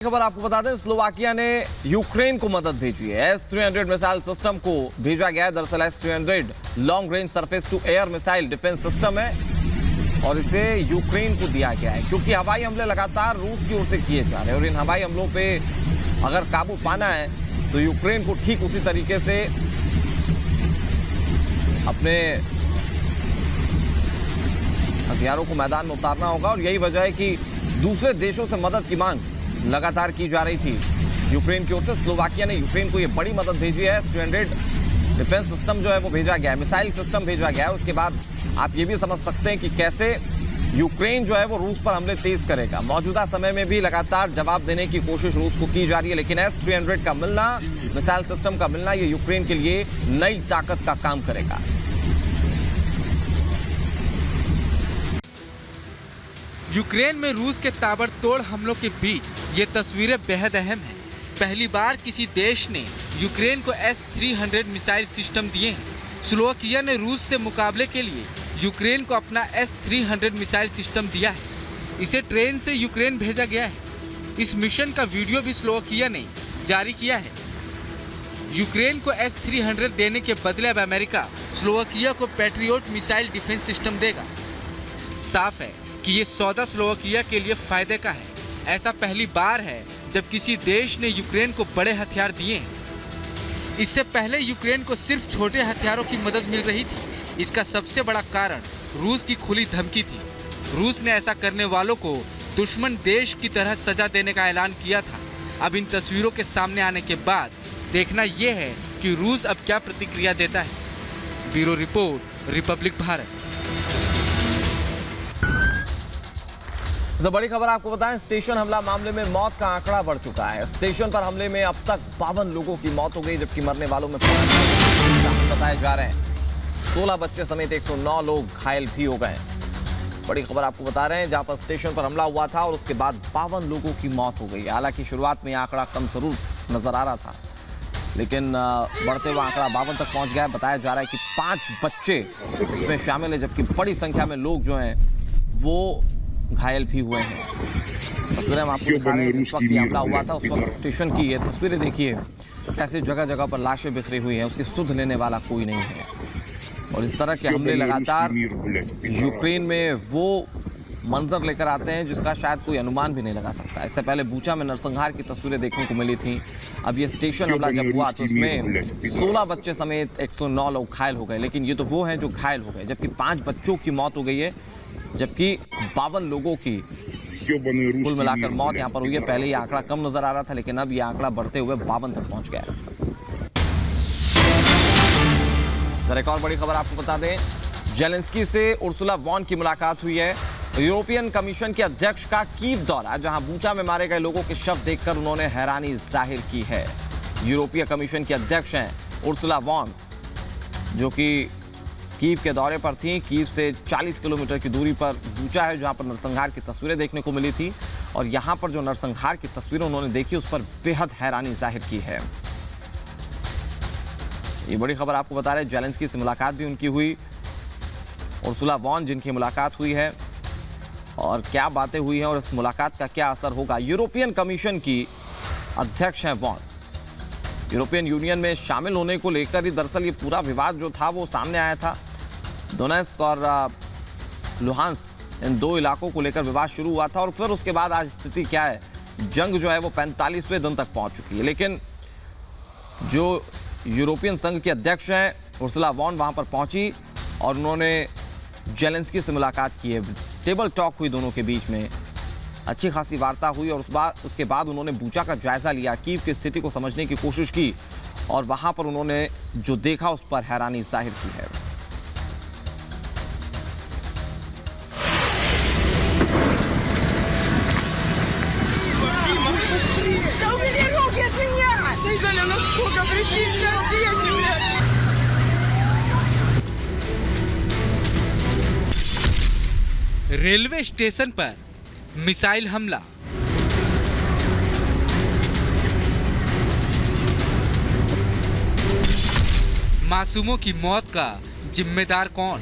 खबर आपको बता दें, स्लोवाकिया ने यूक्रेन को मदद भेजी है। S-300 मिसाइल सिस्टम को भेजा गया है। दरअसल S-300 long range surface to air missile defence system है और इसे यूक्रेन को दिया गया है क्योंकि हवाई हमले लगातार रूस की ओर से किए जा रहे हैं और इन हवाई हमलों पे अगर काबू पाना है तो यूक्रेन को ठीक उसी तरीके से अपने हथियारों को मैदान में उतारना होगा और यही वजह है कि दूसरे देशों से मदद की मांग लगातार की जा रही थी यूक्रेन की ओर से। स्लोवाकिया ने यूक्रेन को ये बड़ी मदद भेजी है। S-300 डिफेंस सिस्टम जो है वो भेजा गया है, मिसाइल सिस्टम भेजा गया है। उसके बाद आप ये भी समझ सकते हैं कि कैसे यूक्रेन जो है वो रूस पर हमले तेज करेगा। मौजूदा समय में भी लगातार जवाब देने की कोशिश रूस को की जा रही है, लेकिन S-300 का मिलना, मिसाइल सिस्टम का मिलना, ये यूक्रेन के लिए नई ताकत का काम करेगा। यूक्रेन में रूस के ताबड़तोड़ हमलों के बीच ये तस्वीरें बेहद अहम हैं। पहली बार किसी देश ने यूक्रेन को S-300 मिसाइल सिस्टम दिए हैं। स्लोवाकिया ने रूस से मुकाबले के लिए यूक्रेन को अपना S-300 मिसाइल सिस्टम दिया है। इसे ट्रेन से यूक्रेन भेजा गया है। इस मिशन का वीडियो भी स्लोवाकिया ने जारी किया है। यूक्रेन को S-300 देने के बदले अब अमेरिका स्लोवाकिया को पैट्रियोट मिसाइल डिफेंस सिस्टम देगा। साफ है कि ये सौदा स्लोवाकिया के लिए फायदे का है। ऐसा पहली बार है जब किसी देश ने यूक्रेन को बड़े हथियार दिए हैं। इससे पहले यूक्रेन को सिर्फ छोटे हथियारों की मदद मिल रही थी। इसका सबसे बड़ा कारण रूस की खुली धमकी थी। रूस ने ऐसा करने वालों को दुश्मन देश की तरह सजा देने का ऐलान किया था। अब इन तस्वीरों के सामने आने के बाद देखना यह है कि रूस अब क्या प्रतिक्रिया देता है। Bureau report, Republic Bharat. तो बड़ी खबर आपको बताएं, स्टेशन हमला मामले में मौत का आंकड़ा बढ़ चुका है। स्टेशन पर हमले में अब तक 52 लोगों की मौत हो गई, जबकि मरने वालों में 5 बताए जा रहे हैं। 16 बच्चे समेत 109 लोग घायल भी हो गए। बड़ी खबर आपको बता रहे हैं, जहां पर स्टेशन पर हमला हुआ था और उसके बाद 52 लोगों की मौत हो गई। हालांकि शुरुआत में आंकड़ा कम जरूर नजर आ रहा था, लेकिन बढ़ते हुए आंकड़ा 52 तक पहुंच गया है। बताया जा रहा है कि 5 बच्चे इसमें शामिल है, जबकि बड़ी संख्या में लोग जो हैं वो घायल भी हुए हैं। तस्वीरें हम आपको दिखा रहे हैं। जिस वक्त हमला हुआ था उस वक्त स्टेशन की ये तस्वीरें देखिए, कैसे जगह जगह पर लाशें बिखरी हुई हैं, उसकी सुध लेने वाला कोई नहीं है। और इस तरह के हमले लगातार यूक्रेन में वो मंजर लेकर आते हैं जिसका शायद कोई अनुमान भी नहीं लगा सकता। इससे पहले बूचा में नरसंहार की तस्वीरें देखने को मिली थी। अब ये स्टेशन हमला जब हुआ तो उसमें 16 बच्चे समेत 109 लोग घायल हो गए, लेकिन ये तो वो हैं जो घायल हो गए, जबकि 5 बच्चों की मौत हो गई है, जबकि 52 लोगों की कुल मिलाकर मौत यहां पर हुई है। पहले ये आंकड़ा कम नजर आ रहा था, लेकिन अब ये आंकड़ा बढ़ते हुए 52 तक पहुंच गया है। एक और बड़ी खबर आपको बता दें, जेलेंस्की से उर्सुला वॉन की मुलाकात हुई है। यूरोपियन कमीशन के अध्यक्ष का कीव दौरा, जहां बूचा में मारे गए लोगों के शव देखकर उन्होंने हैरानी जाहिर की है। यूरोपीय कमीशन के अध्यक्ष हैं उर्सुला वॉन, जो कि कीव के दौरे पर थी। कीव से 40 किलोमीटर की दूरी पर बूचा है, जहां पर नरसंहार की तस्वीरें देखने को मिली थी और यहां पर जो नरसंहार की तस्वीरें उन्होंने देखी उस पर बेहद हैरानी जाहिर की है। ये बड़ी खबर आपको बता रहे हैं, जेलेंस्की से मुलाकात भी उनकी हुई। उर्सुला वॉन जिनकी मुलाकात हुई है और क्या बातें हुई हैं और इस मुलाकात का क्या असर होगा। यूरोपियन कमीशन की अध्यक्ष हैं वॉन। यूरोपियन यूनियन में शामिल होने को लेकर ही दरअसल ये पूरा विवाद जो था वो सामने आया था। डोनेट्स्क और लुहांस्क, इन 2 इलाकों को लेकर विवाद शुरू हुआ था और फिर उसके बाद आज स्थिति क्या है, जंग जो है वो 45वें दिन तक पहुंच चुकी है। लेकिन जो यूरोपियन संघ के अध्यक्ष हैं उर्सुला वॉन वहां पर पहुंची और उन्होंने जेलेंस्की से मुलाकात की है। टेबल टॉक हुई दोनों के बीच में, अच्छी खासी वार्ता हुई और उसके बाद उन्होंने बूचा का जायजा लिया, कीव की स्थिति को समझने की कोशिश की और वहां पर उन्होंने जो देखा उस पर हैरानी जाहिर की है। रेलवे स्टेशन पर मिसाइल हमला। मासूमों की मौत का जिम्मेदार कौन?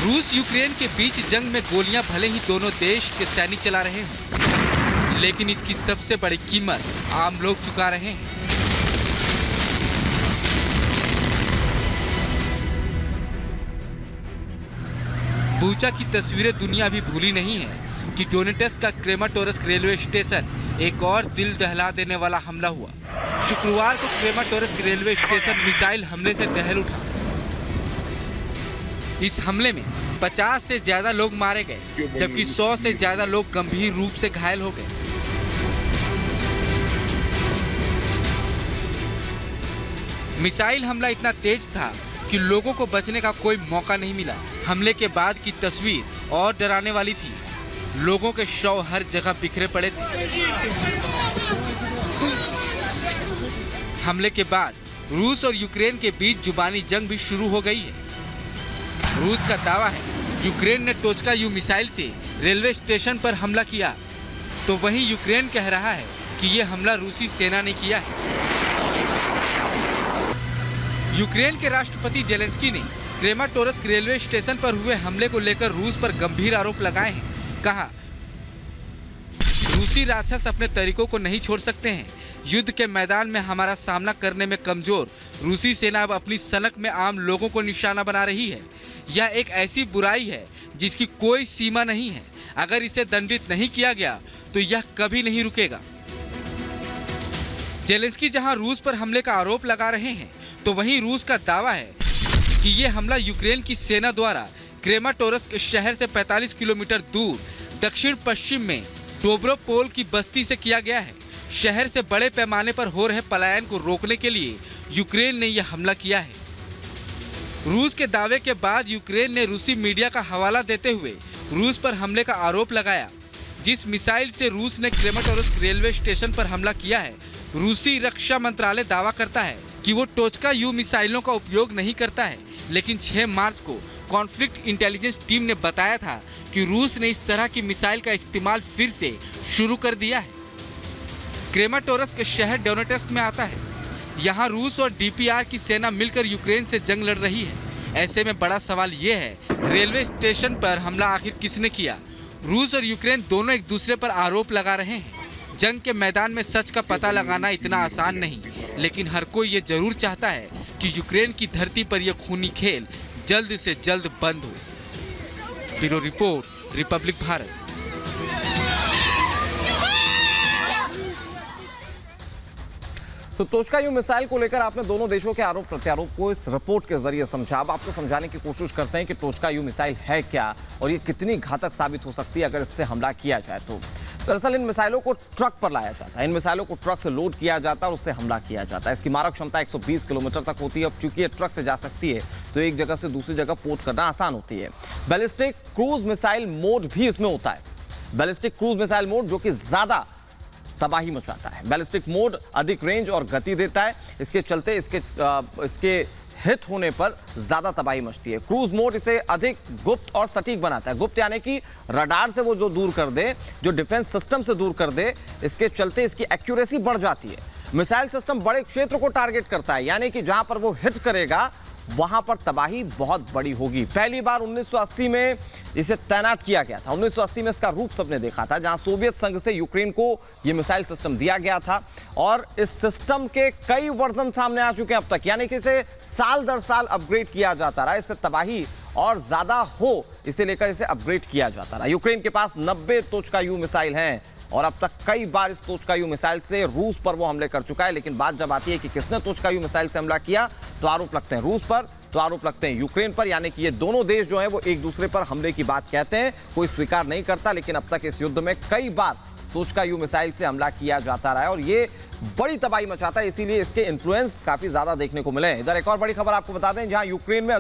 रूस यूक्रेन के बीच जंग में गोलियां भले ही दोनों देश के सैनिक चला रहे हैं, लेकिन इसकी सबसे बड़ी कीमत आम लोग चुका रहे हैं। बूचा की तस्वीरें दुनिया भी भूली नहीं है कि डोनेट्स्क का क्रेमाटोर्स्क रेलवे स्टेशन एक और दिल दहला देने वाला हमला हुआ। शुक्रवार को क्रेमाटोर्स्क रेलवे स्टेशन मिसाइल हमले से दहल उठा। इस हमले में 50 से ज्यादा लोग मारे गए, जबकि 100 से ज्यादा लोग गंभीर रूप से घायल हो गए। मिसाइल हमला इतना तेज था कि लोगों को बचने का कोई मौका नहीं मिला। हमले के बाद की तस्वीर और डराने वाली थी। लोगों के शव हर जगह बिखरे पड़े थे। हमले के बाद रूस और यूक्रेन के बीच जुबानी जंग भी शुरू हो गई है। रूस का दावा है यूक्रेन ने टोचका यू मिसाइल से रेलवे स्टेशन पर हमला किया, तो वहीं यूक्रेन कह रहा है कि यह हमला रूसी सेना ने किया है। यूक्रेन के राष्ट्रपति जेलेंस्की ने क्रेमाटोर्स्क रेलवे स्टेशन पर हुए हमले को लेकर रूस पर गंभीर आरोप लगाए हैं। कहा, रूसी राक्षस अपने तरीकों को नहीं छोड़ सकते हैं। युद्ध के मैदान में हमारा सामना करने में कमजोर रूसी सेना अब अपनी सनक में आम लोगों को निशाना बना रही है। यह एक ऐसी बुराई है जिसकी कोई सीमा नहीं है। अगर इसे दंडित नहीं किया गया तो यह कभी नहीं रुकेगा। जेलेंस्की जहां रूस पर हमले का आरोप लगा रहे हैं, तो वहीं रूस का दावा है कि यह हमला यूक्रेन की सेना द्वारा क्रेमाटोर्स्क शहर से 45 किलोमीटर दूर दक्षिण पश्चिम में डोब्रोपोल की बस्ती से किया गया है। शहर से बड़े पैमाने पर हो रहे पलायन को रोकने के लिए यूक्रेन ने यह हमला किया है। रूस के दावे के बाद यूक्रेन ने रूसी मीडिया का हवाला देते हुए रूस पर हमले का आरोप लगाया। जिस मिसाइल से रूस ने क्रेमाटोर्स्क रेलवे स्टेशन पर हमला किया है, रूसी रक्षा मंत्रालय दावा करता है कि वो टोचका यू मिसाइलों का उपयोग नहीं करता है, लेकिन 6 मार्च को कॉन्फ्लिक्ट इंटेलिजेंस टीम ने बताया था कि रूस ने इस तरह की मिसाइल का इस्तेमाल फिर से शुरू कर दिया है। क्रेमाटोर्स्क शहर डोनेट्स्क में आता है। यहाँ रूस और डीपीआर की सेना मिलकर यूक्रेन से जंग लड़ रही है। ऐसे में बड़ा सवाल ये है, रेलवे स्टेशन पर हमला आखिर किसने किया? रूस और यूक्रेन दोनों एक दूसरे पर आरोप लगा रहे हैं। जंग के मैदान में सच का पता लगाना इतना आसान नहीं, लेकिन हर कोई ये जरूर चाहता है कि यूक्रेन की धरती पर यह खूनी खेल जल्द से जल्द बंद हो। Bureau report, Republic Bharat. तो टोचका यू मिसाइल को लेकर आपने दोनों देशों के आरोप प्रत्यारोप को इस रिपोर्ट के जरिए समझा। अब आपको समझाने की कोशिश करते हैं कि टोचका यू मिसाइल है क्या और ये कितनी घातक साबित हो सकती है अगर इससे हमला किया जाए तो। दरअसल इन मिसाइलों को ट्रक पर लाया जाता है। इन मिसाइलों को ट्रक से लोड किया जाता है और उससे हमला किया जाता है। इसकी मारक क्षमता 120 किलोमीटर तक होती है। अब चूंकि ये ट्रक से जा सकती है तो एक जगह से दूसरी जगह पोर्ट करना आसान होती है। बैलिस्टिक क्रूज मिसाइल मोड भी इसमें होता है। बैलिस्टिक क्रूज मिसाइल मोड जो कि ज्यादा तबाही मचाता है। बैलिस्टिक मोड अधिक रेंज और गति देता है। इसके चलते इसके हिट होने पर ज्यादा तबाही मचती है। क्रूज मोड इसे अधिक गुप्त और सटीक बनाता है। गुप्त यानी कि रडार से वो जो दूर कर दे, जो डिफेंस सिस्टम से दूर कर दे, इसके चलते इसकी एक्यूरेसी बढ़ जाती है। मिसाइल सिस्टम बड़े क्षेत्र को टारगेट करता है, यानी कि जहां पर वो हिट करेगा वहां पर तबाही बहुत बड़ी होगी। पहली बार 1980 में इसे तैनात किया गया था। 1980 में इसका रूप सबने देखा था, जहां सोवियत संघ से यूक्रेन को यह मिसाइल सिस्टम दिया गया था और इस सिस्टम के कई वर्जन सामने आ चुके हैं अब तक, यानी कि इसे साल दर साल अपग्रेड किया जाता रहा। इससे तबाही और ज्यादा हो इसे लेकर इसे अपग्रेड किया जाता रहा। यूक्रेन के पास 90 टोचका यू मिसाइल हैं और अब तक कई बार इस टोचका यू मिसाइल से रूस पर वो हमले कर चुका है। लेकिन बात जब आती है कि किसने टोचका यू मिसाइल से हमला किया, तो आरोप लगते हैं रूस पर, तो आरोप लगते हैं यूक्रेन पर, यानी कि ये दोनों देश जो हैं वो एक दूसरे पर हमले की बात कहते हैं। कोई स्वीकार नहीं करता, लेकिन अब तक इस युद्ध में कई बार टोचका यू मिसाइल से हमला किया जाता रहा है और ये बड़ी तबाही मचाता है। इसीलिए इसके इन्फ्लुएंस काफी ज्यादा देखने को मिले हैं। इधर एक और बड़ी खबर आपको बता दें, जहां यूक्रेन में